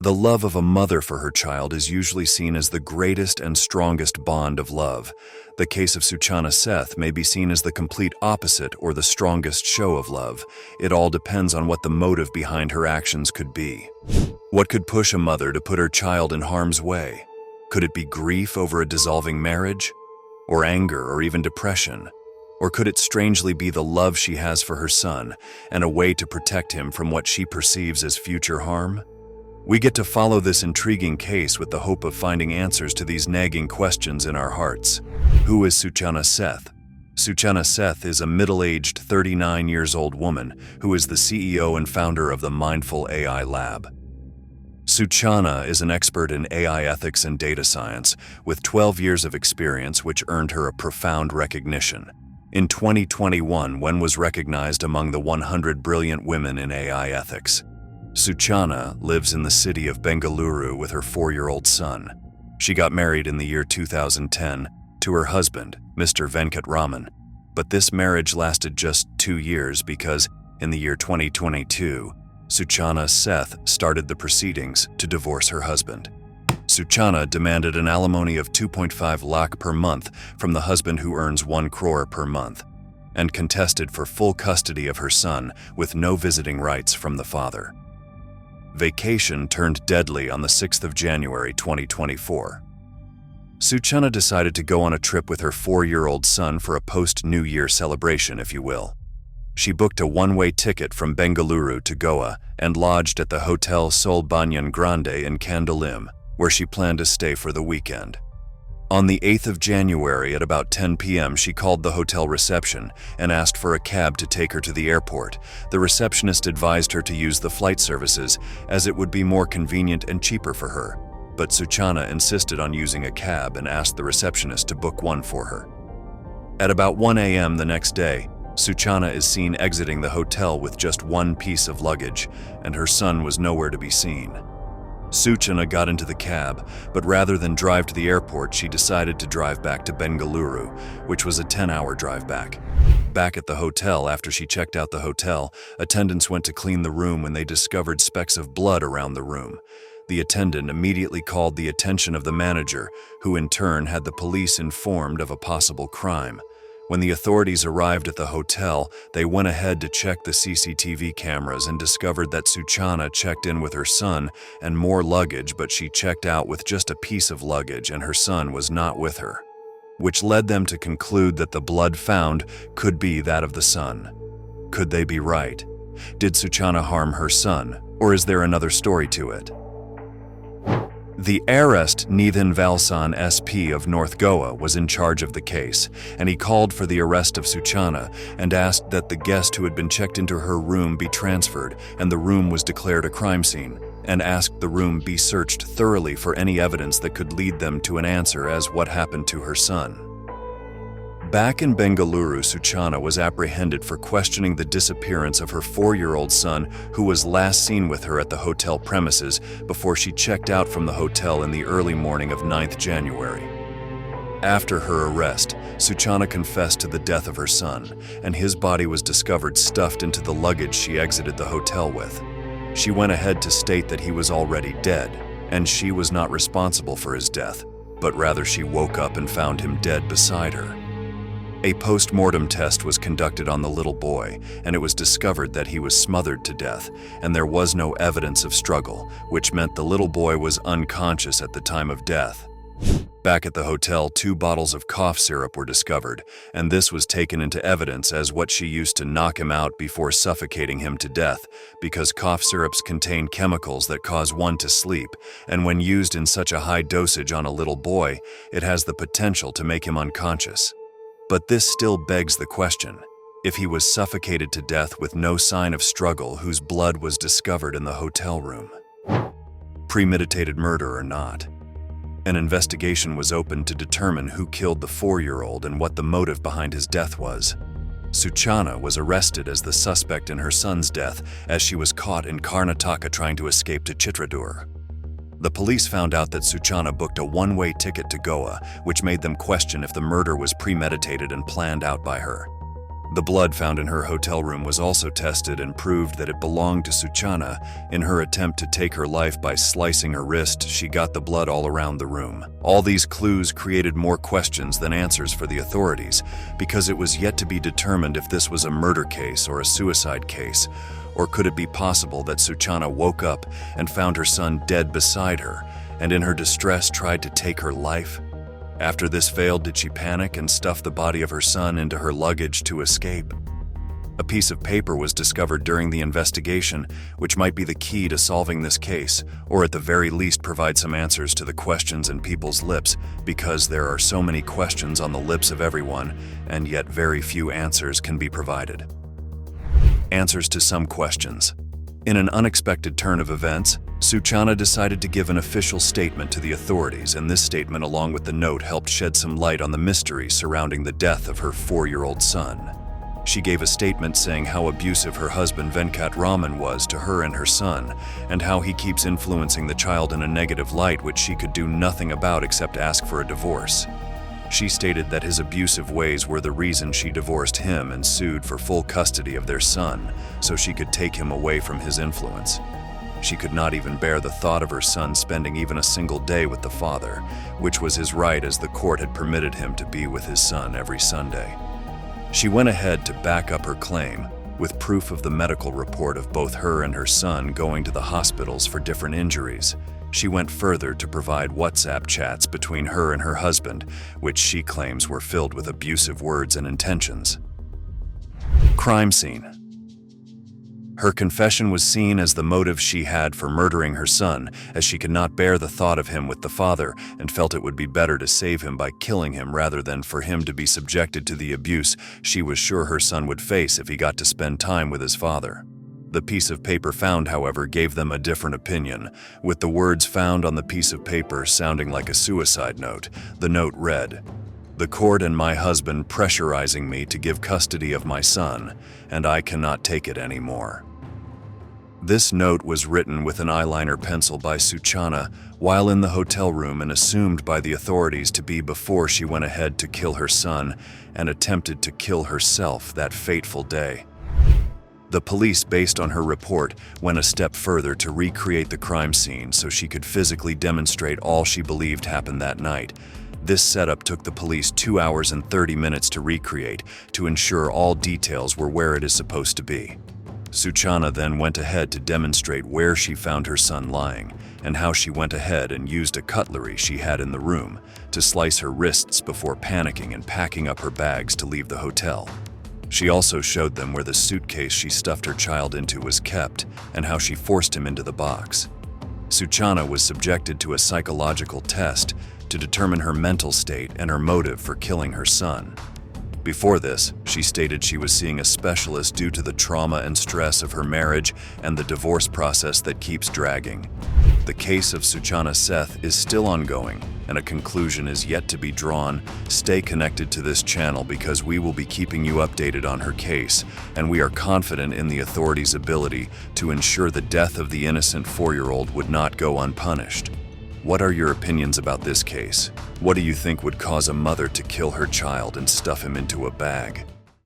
The love of a mother for her child is usually seen as the greatest and strongest bond of love. The case of Suchana Seth may be seen as the complete opposite or the strongest show of love. It all depends on what the motive behind her actions could be. What could push a mother to put her child in harm's way? Could it be grief over a dissolving marriage? Or anger or even depression? Or could it strangely be the love she has for her son and a way to protect him from what she perceives as future harm? We get to follow this intriguing case with the hope of finding answers to these nagging questions in our hearts. Who is Suchana Seth? Suchana Seth is a middle-aged 39-years-old woman who is the CEO and founder of the Mindful AI Lab. Suchana is an expert in AI ethics and data science with 12 years of experience, which earned her a profound recognition. In 2021, Wen was recognized among the 100 brilliant women in AI ethics. Suchana lives in the city of Bengaluru with her 4-year-old son. She got married in the year 2010 to her husband, Mr. Venkat Raman, but this marriage lasted just 2 years because in the year 2022, Suchana Seth started the proceedings to divorce her husband. Suchana demanded an alimony of 2.5 lakh per month from the husband who earns 1 crore per month and contested for full custody of her son with no visiting rights from the father. Vacation turned deadly on the 6th of January 2024. Suchana decided to go on a trip with her 4-year-old son for a post-New Year celebration, if you will. She booked a one-way ticket from Bengaluru to Goa and lodged at the Hotel Sol Banyan Grande in Kandolim, where she planned to stay for the weekend. On the 8th of January at about 10 p.m., she called the hotel reception and asked for a cab to take her to the airport. The receptionist advised her to use the flight services as it would be more convenient and cheaper for her, but Suchana insisted on using a cab and asked the receptionist to book one for her. At about 1 a.m. the next day, Suchana is seen exiting the hotel with just one piece of luggage, and her son was nowhere to be seen. Suchana got into the cab, but rather than drive to the airport, she decided to drive back to Bengaluru, which was a 10-hour drive back. Back at the hotel, after she checked out the hotel, attendants went to clean the room when they discovered specks of blood around the room. The attendant immediately called the attention of the manager, who in turn had the police informed of a possible crime. When the authorities arrived at the hotel, they went ahead to check the CCTV cameras and discovered that Suchana checked in with her son and more luggage, but she checked out with just a piece of luggage and her son was not with her, which led them to conclude that the blood found could be that of the son. Could they be right? Did Suchana harm her son, or is there another story to it? The arrest Nithin Valsan SP of North Goa was in charge of the case, and he called for the arrest of Suchana and asked that the guest who had been checked into her room be transferred and the room was declared a crime scene, and asked the room be searched thoroughly for any evidence that could lead them to an answer as what happened to her son. Back in Bengaluru, Suchana was apprehended for questioning the disappearance of her 4-year-old son, who was last seen with her at the hotel premises before she checked out from the hotel in the early morning of 9th January. After her arrest, Suchana confessed to the death of her son, and his body was discovered stuffed into the luggage she exited the hotel with. She went ahead to state that he was already dead, and she was not responsible for his death, but rather she woke up and found him dead beside her. A post-mortem test was conducted on the little boy, and it was discovered that he was smothered to death, and there was no evidence of struggle, which meant the little boy was unconscious at the time of death. Back at the hotel, 2 bottles of cough syrup were discovered, and this was taken into evidence as what she used to knock him out before suffocating him to death, because cough syrups contain chemicals that cause one to sleep, and when used in such a high dosage on a little boy, it has the potential to make him unconscious. But this still begs the question, if he was suffocated to death with no sign of struggle whose blood was discovered in the hotel room. Premeditated murder or not? An investigation was opened to determine who killed the 4-year-old and what the motive behind his death was. Suchana was arrested as the suspect in her son's death as she was caught in Karnataka trying to escape to Chitradur. The police found out that Suchana booked a one-way ticket to Goa, which made them question if the murder was premeditated and planned out by her. The blood found in her hotel room was also tested and proved that it belonged to Suchana. In her attempt to take her life by slicing her wrist, she got the blood all around the room. All these clues created more questions than answers for the authorities, because it was yet to be determined if this was a murder case or a suicide case. Or could it be possible that Suchana woke up and found her son dead beside her, and in her distress tried to take her life? After this failed, did she panic and stuff the body of her son into her luggage to escape? A piece of paper was discovered during the investigation, which might be the key to solving this case, or at the very least provide some answers to the questions in people's lips, because there are so many questions on the lips of everyone, and yet very few answers can be provided. Answers to some questions. In an unexpected turn of events, Suchana decided to give an official statement to the authorities, and this statement, along with the note, helped shed some light on the mystery surrounding the death of her 4-year-old son. She gave a statement saying how abusive her husband Venkatraman was to her and her son, and how he keeps influencing the child in a negative light which she could do nothing about except ask for a divorce. She stated that his abusive ways were the reason she divorced him and sued for full custody of their son, so she could take him away from his influence. She could not even bear the thought of her son spending even a single day with the father, which was his right as the court had permitted him to be with his son every Sunday. She went ahead to back up her claim with proof of the medical report of both her and her son going to the hospitals for different injuries. She went further to provide WhatsApp chats between her and her husband, which she claims were filled with abusive words and intentions. Crime scene. Her confession was seen as the motive she had for murdering her son, as she could not bear the thought of him with the father and felt it would be better to save him by killing him rather than for him to be subjected to the abuse she was sure her son would face if he got to spend time with his father. The piece of paper found, however, gave them a different opinion, with the words found on the piece of paper sounding like a suicide note. The note read, "The court and my husband pressurizing me to give custody of my son, and I cannot take it anymore." This note was written with an eyeliner pencil by Suchana while in the hotel room and assumed by the authorities to be before she went ahead to kill her son and attempted to kill herself that fateful day. The police, based on her report, went a step further to recreate the crime scene so she could physically demonstrate all she believed happened that night. This setup took the police 2 hours and 30 minutes to recreate to ensure all details were where it is supposed to be. Suchana then went ahead to demonstrate where she found her son lying and how she went ahead and used a cutlery she had in the room to slice her wrists before panicking and packing up her bags to leave the hotel. She also showed them where the suitcase she stuffed her child into was kept and how she forced him into the box. Suchana was subjected to a psychological test to determine her mental state and her motive for killing her son. Before this, she stated she was seeing a specialist due to the trauma and stress of her marriage and the divorce process that keeps dragging. The case of Suchana Seth is still ongoing, and a conclusion is yet to be drawn. Stay connected to this channel because we will be keeping you updated on her case, and we are confident in the authorities' ability to ensure the death of the innocent 4-year-old would not go unpunished. What are your opinions about this case? What do you think would cause a mother to kill her child and stuff him into a bag?